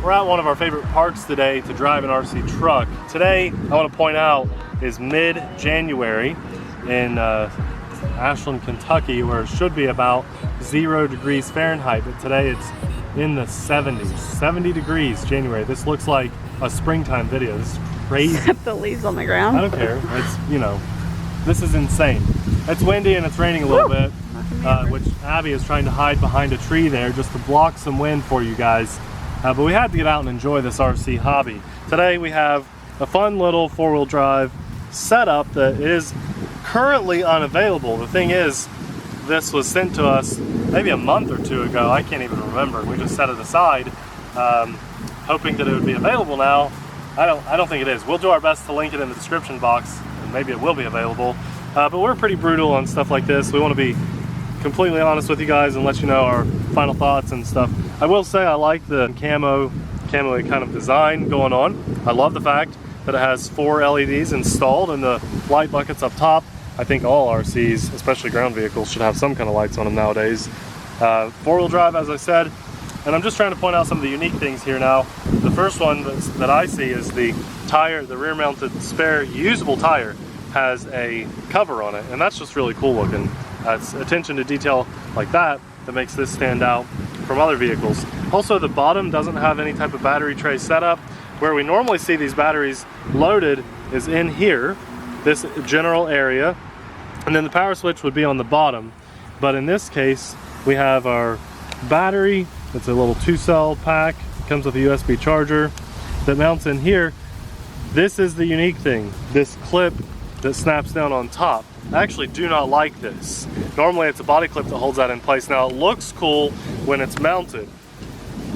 We're at one of our favorite parks today to drive an RC truck. Today, I want to point out, is mid-January in Ashland, Kentucky, where it should be about 0 degrees Fahrenheit, but today it's in the 70s. 70 degrees January. This looks like a springtime video. This is crazy. Except the leaves on the ground. I don't care. It's, you know, this is insane. It's windy and it's raining a little bit, which Abby is trying to hide behind a tree there just to block some wind for you guys. But we had to get out and enjoy this RC hobby. Today we have a fun little four-wheel drive setup that is currently unavailable. The thing is, this was sent to us maybe a month or two ago. I can't even remember. We just set it aside, hoping that it would be available now. I don't think it is. We'll do our best to link it in the description box, and maybe it will be available. But we're pretty brutal on stuff like this. We want to be completely honest with you guys and let you know our final thoughts and stuff. I will say I like the camo kind of design going on. I love the fact that it has 4 LEDs installed and the light buckets up top. I think all RCs, especially ground vehicles, should have some kind of lights on them nowadays. Four-wheel drive, as I said, and I'm just trying to point out some of the unique things here now. The first one that I see is the tire, the rear-mounted spare usable tire has a cover on it, and that's just really cool looking. It's attention to detail like that that makes this stand out from other vehicles. Also, the bottom doesn't have any type of battery tray setup. Where we normally see these batteries loaded is in here, this general area, and then the power switch would be on the bottom. But in this case, we have our battery. It's a little 2-cell pack, comes with a USB charger that mounts in here. This is the unique thing, this clip that snaps down on top. I actually do not like this. Normally it's a body clip that holds that in place. Now it looks cool when it's mounted,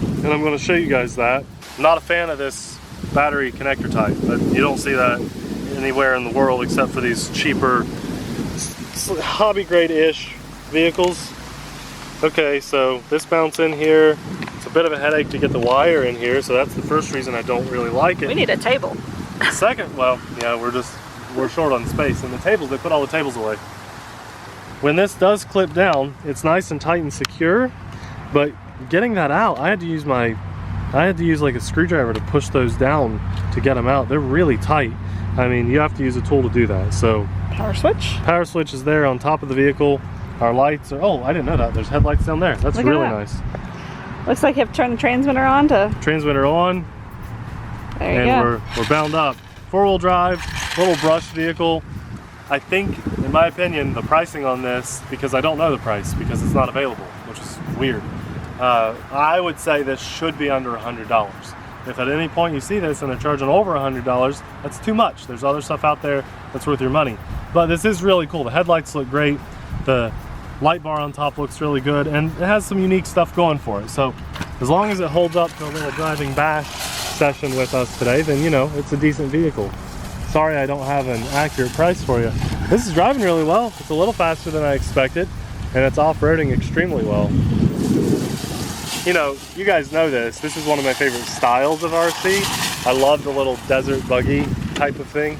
and I'm going to show you guys that. I'm not a fan of this battery connector type, but you don't see that anywhere in the world except for these cheaper hobby grade-ish vehicles. Okay, so this mounts in here. It's a bit of a headache to get the wire in here, so that's the first reason I don't really like it. We need a table. Second, well, yeah, we're short on space, and the tables, they put all the tables away. When this does clip down, it's nice and tight and secure, but getting that out, I had to use like a screwdriver to push those down to get them out. They're really tight. I mean, you have to use a tool to do that. So Power switch? Power switch is there on top of the vehicle. Our lights are, oh, I didn't know that. There's headlights down there. That's really nice. Looks like you have to turn the transmitter on to... Transmitter on. There you go. And we're bound up. Four-wheel drive, little brush vehicle. I think, in my opinion, the pricing on this, because I don't know the price because it's not available, which is weird. I would say this should be under $100. If at any point you see this and they're charging over $100, that's too much. There's other stuff out there that's worth your money. But this is really cool. The headlights look great. The light bar on top looks really good, and it has some unique stuff going for it. So as long as it holds up to a little driving bash session with us today, then you know, it's a decent vehicle. Sorry I don't have an accurate price for you. This is driving really well. It's a little faster than I expected, and it's off-roading extremely well. You know, you guys know this. This is one of my favorite styles of RC. I love the little desert buggy type of thing,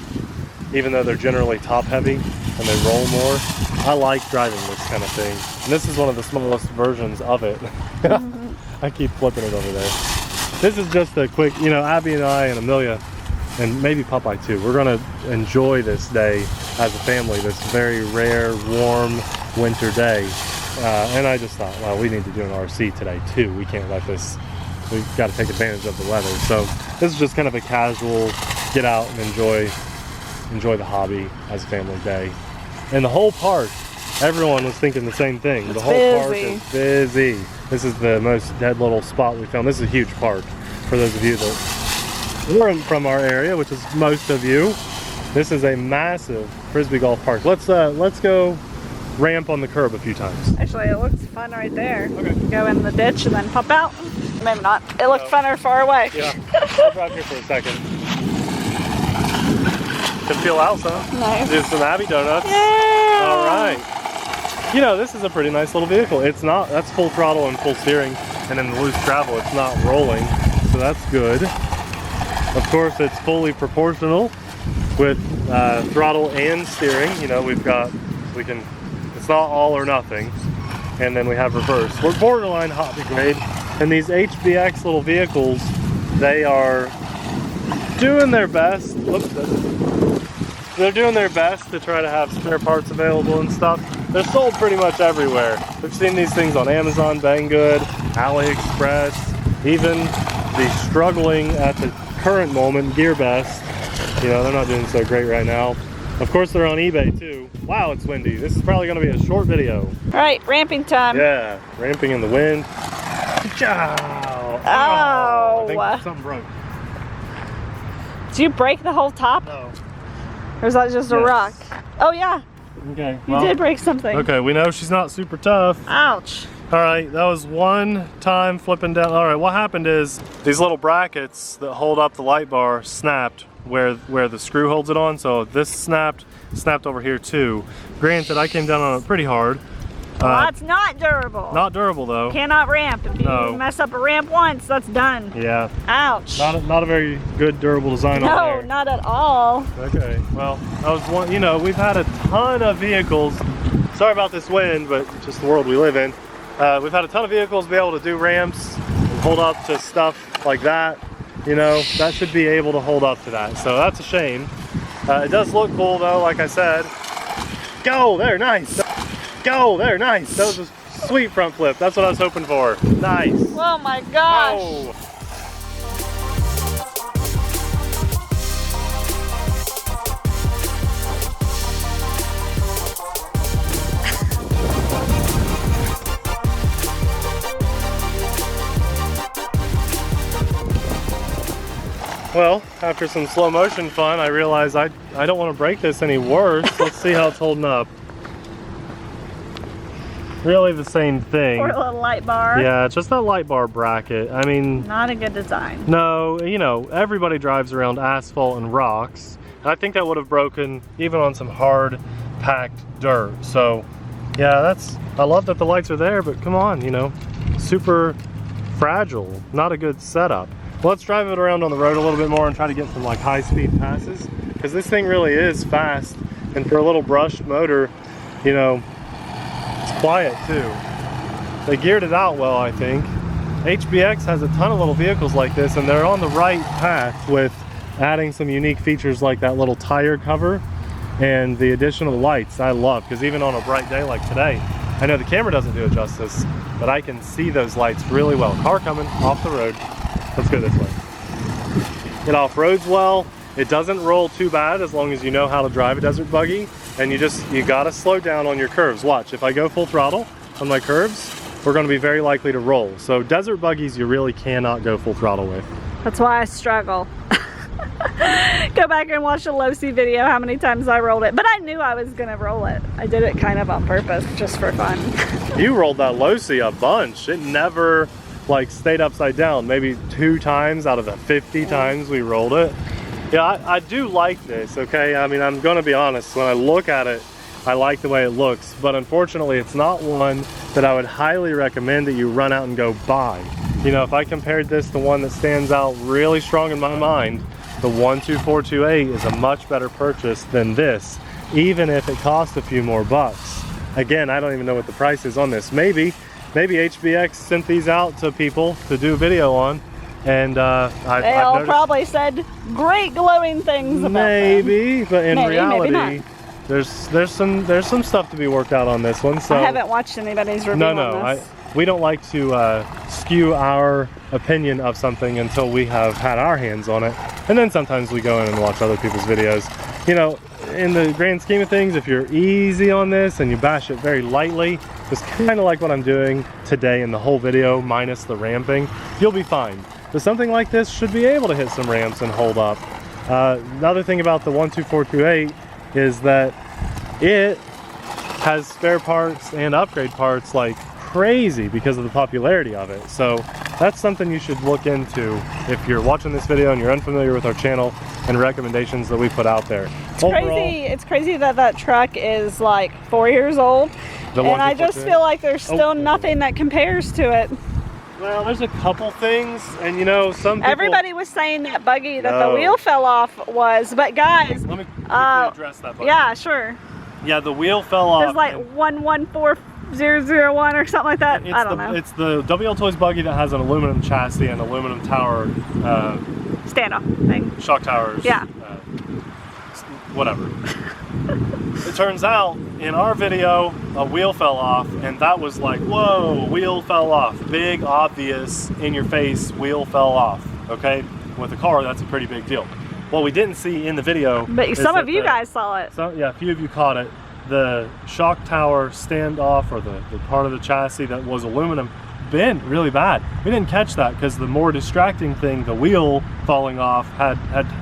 even though they're generally top heavy and they roll more. I like driving this kind of thing. And this is one of the smallest versions of it. I keep flipping it over there. This is just a quick, you know, Abby and I and Amelia, and maybe Popeye too, we're gonna enjoy this day as a family, this very rare, warm winter day. And I just thought, well, we need to do an RC today too. We can't let this, we've got to take advantage of the weather. So this is just kind of a casual, get out and enjoy the hobby as a family day. And the whole park, everyone was thinking the same thing. It's the whole park is busy. This is the most dead little spot we found. This is a huge park for those of you that weren't from our area, which is most of you. This is a massive Frisbee golf park. Let's go ramp on the curb a few times. Actually, it looks fun right there. Okay. Go in the ditch and then pop out. Maybe not. It looked funner far away. Yeah. I'll drive here for a second. Can feel out some. Nice. Do some Abby donuts. Yeah. All right. You know, this is a pretty nice little vehicle. It's not, that's full throttle and full steering, and in the loose travel, it's not rolling, so that's good. Of course, it's fully proportional with throttle and steering. You know, it's not all or nothing. And then we have reverse. We're borderline hobby grade, and these HBX little vehicles they are doing their best. They're doing their best to try to have spare parts available and stuff. They're sold pretty much everywhere. We've seen these things on Amazon, Banggood, AliExpress, even the struggling at the current moment GearBest. You know, they're not doing so great right now. Of course, they're on eBay too. Wow, it's windy. This is probably going to be a short video. All right, ramping time. Yeah, ramping in the wind. Ciao. Oh. I think something broke. Did you break the whole top? No. Or is that just a rock? Oh yeah. Okay. You did break something. Okay, we know she's not super tough. Ouch. All right, that was one time flipping down. All right, what happened is these little brackets that hold up the light bar snapped where the screw holds it on. So this snapped over here too. Granted, I came down on it pretty hard. Well, that's not durable. Not durable though. Cannot ramp. If you mess up a ramp once, that's done. Yeah. Ouch. Not a very good durable design on there. No, not at all. Okay, well, that was one, you know, we've had a ton of vehicles. Sorry about this wind, but just the world we live in. We've had a ton of vehicles be able to do ramps and hold up to stuff like that. You know, that should be able to hold up to that. So that's a shame. It does look cool though, like I said. Go, there, nice. Go, there, nice. That was a sweet front flip. That's what I was hoping for. Nice. Oh my gosh. Oh. Well, after some slow motion fun, I realized I don't want to break this any worse. Let's see how it's holding up. Really the same thing. Poor little light bar. Yeah, just that light bar bracket. I mean, not a good design. No, you know, everybody drives around asphalt and rocks. And I think that would have broken even on some hard packed dirt. So yeah, I love that the lights are there, but come on, you know, super fragile, not a good setup. Let's drive it around on the road a little bit more and try to get some like high-speed passes, because this thing really is fast, and for a little brushed motor, you know, it's quiet too. They geared it out well, I think. HBX has a ton of little vehicles like this, and they're on the right path with adding some unique features like that little tire cover and the additional lights. I love, because even on a bright day like today, I know the camera doesn't do it justice, but I can see those lights really well. Car coming off the road. Let's go this way. It off-roads well. It doesn't roll too bad as long as you know how to drive a desert buggy, and you gotta slow down on your curves. Watch, if I go full throttle on my curves, we're gonna be very likely to roll. So desert buggies you really cannot go full throttle with. That's why I struggle. Go back and watch the low-C video how many times I rolled it, but I knew I was gonna roll it. I did it kind of on purpose, just for fun. You rolled that low-C a bunch. It never like stayed upside down. Maybe 2 times out of the 50 times we rolled it. Yeah, I do like this, okay? I mean, I'm gonna be honest, when I look at it, I like the way it looks, but unfortunately it's not one that I would highly recommend that you run out and go buy. You know, if I compared this to one that stands out really strong in my mind, the 12428 is a much better purchase than this, even if it costs a few more bucks. Again, I don't even know what the price is on this. Maybe HBX sent these out to people to do a video on, and they all probably said great glowing things about them. But in reality, maybe there's some stuff to be worked out on this one. So I haven't watched anybody's review on this. We don't like to skew our opinion of something until we have had our hands on it, and then sometimes we go in and watch other people's videos. You know, in the grand scheme of things, if you're easy on this and you bash it very lightly, just kind of like what I'm doing today in the whole video minus the ramping, you'll be fine. But something like this should be able to hit some ramps and hold up. Another thing about the 12428 is that it has spare parts and upgrade parts like crazy because of the popularity of it. So that's something you should look into if you're watching this video and you're unfamiliar with our channel and recommendations that we put out there. It's crazy that that truck is like 4 years old, and I just feel like there's still nothing that compares to it. Well, there's a couple things, and you know, some people... Everybody was saying that buggy that the wheel fell off was, but guys... Let me quickly address that buggy. Yeah, sure. Yeah, the wheel fell off. There's like 114 001 or something like that. I don't know. It's the WL Toys buggy that has an aluminum chassis and aluminum tower. Standoff thing. Shock towers. Yeah. Whatever. It turns out in our video a wheel fell off, and that was like, whoa, wheel fell off. Big, obvious, in your face, wheel fell off. Okay? With a car, that's a pretty big deal. What we didn't see in the video, but some of you guys saw it. So yeah, a few of you caught it. The shock tower standoff, or the part of the chassis that was aluminum, bent really bad. We didn't catch that because the more distracting thing, the wheel falling off, had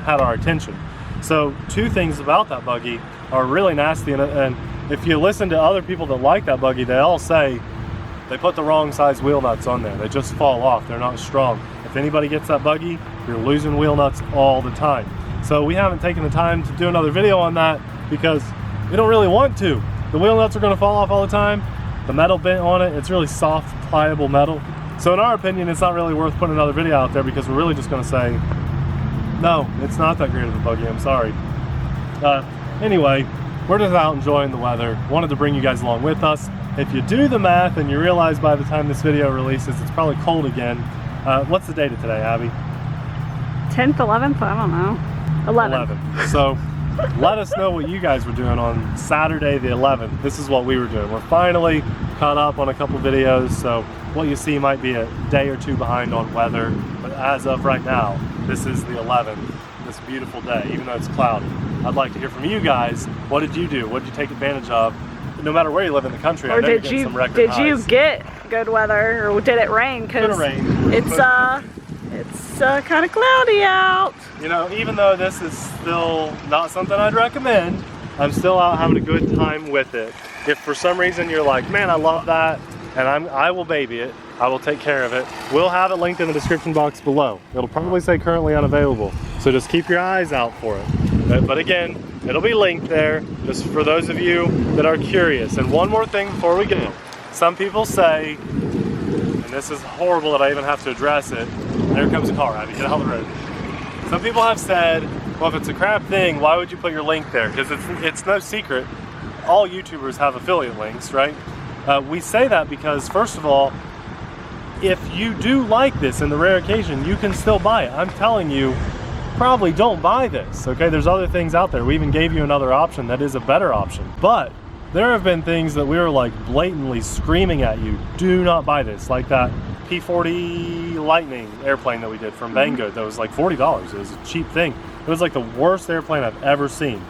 our attention. So two things about that buggy are really nasty, and if you listen to other people that like that buggy, they all say they put the wrong size wheel nuts on there. They just fall off. They're not strong. If anybody gets that buggy, you're losing wheel nuts all the time. So we haven't taken the time to do another video on that because we don't really want to. The wheel nuts are going to fall off all the time. The metal bent on it, it's really soft, pliable metal. So in our opinion, it's not really worth putting another video out there because we're really just going to say, no, it's not that great of a buggy, I'm sorry. Anyway, we're just out enjoying the weather. Wanted to bring you guys along with us. If you do the math and you realize by the time this video releases, it's probably cold again. What's the date of today, Abby? 10th, 11th, I don't know. 11. So let us know what you guys were doing on Saturday the 11th. This is what we were doing. We're finally caught up on a couple videos, so what you see might be a day or two behind on weather, but as of right now, this is the 11th, this beautiful day, even though it's cloudy. I'd like to hear from you guys. What did you do? What did you take advantage of? No matter where you live in the country, or I know you're getting some record highs. Did you get good weather, or did it rain? Because it's kind of cloudy out. You know, even though this is still not something I'd recommend, I'm still out having a good time with it. If for some reason you're like, man, I love that, and I will baby it, I will take care of it. We'll have it linked in the description box below. It'll probably say currently unavailable, so just keep your eyes out for it. But again, it'll be linked there, just for those of you that are curious. And one more thing before we go. Some people say, and this is horrible that I even have to address it, there comes a car, Abby, get out of the road. Some people have said, well, if it's a crap thing, why would you put your link there? Because it's no secret, all YouTubers have affiliate links, right? We say that because, first of all, if you do like this, in the rare occasion, you can still buy it. I'm telling you, probably don't buy this, okay? There's other things out there. We even gave you another option that is a better option. But there have been things that we were like blatantly screaming at you, do not buy this, like that P-40 Lightning airplane that we did from Banggood that was like $40. It was a cheap thing. It was like the worst airplane I've ever seen.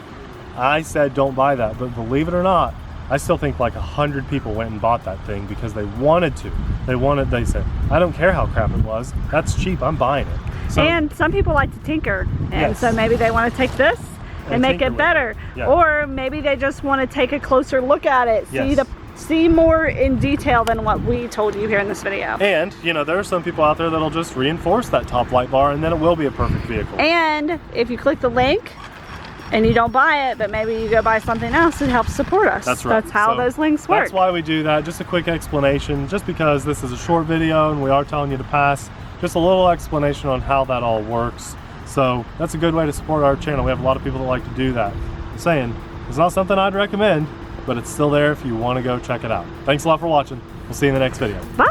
I said don't buy that, but believe it or not, I still think like 100 people went and bought that thing because they wanted to. They said, I don't care how crap it was, that's cheap, I'm buying it. So, and some people like to tinker, and so maybe they want to take this and make it better. Yeah. Or maybe they just want to take a closer look at it, see more in detail than what we told you here in this video. And, you know, there are some people out there that'll just reinforce that top light bar, and then it will be a perfect vehicle. And if you click the link and you don't buy it, but maybe you go buy something else, it helps support us. That's right. That's how those links work. That's why we do that. Just a quick explanation, just because this is a short video and we are telling you to pass, just a little explanation on how that all works. So that's a good way to support our channel. We have a lot of people that like to do that. I'm saying, it's not something I'd recommend, but it's still there if you want to go check it out. Thanks a lot for watching. We'll see you in the next video. Bye.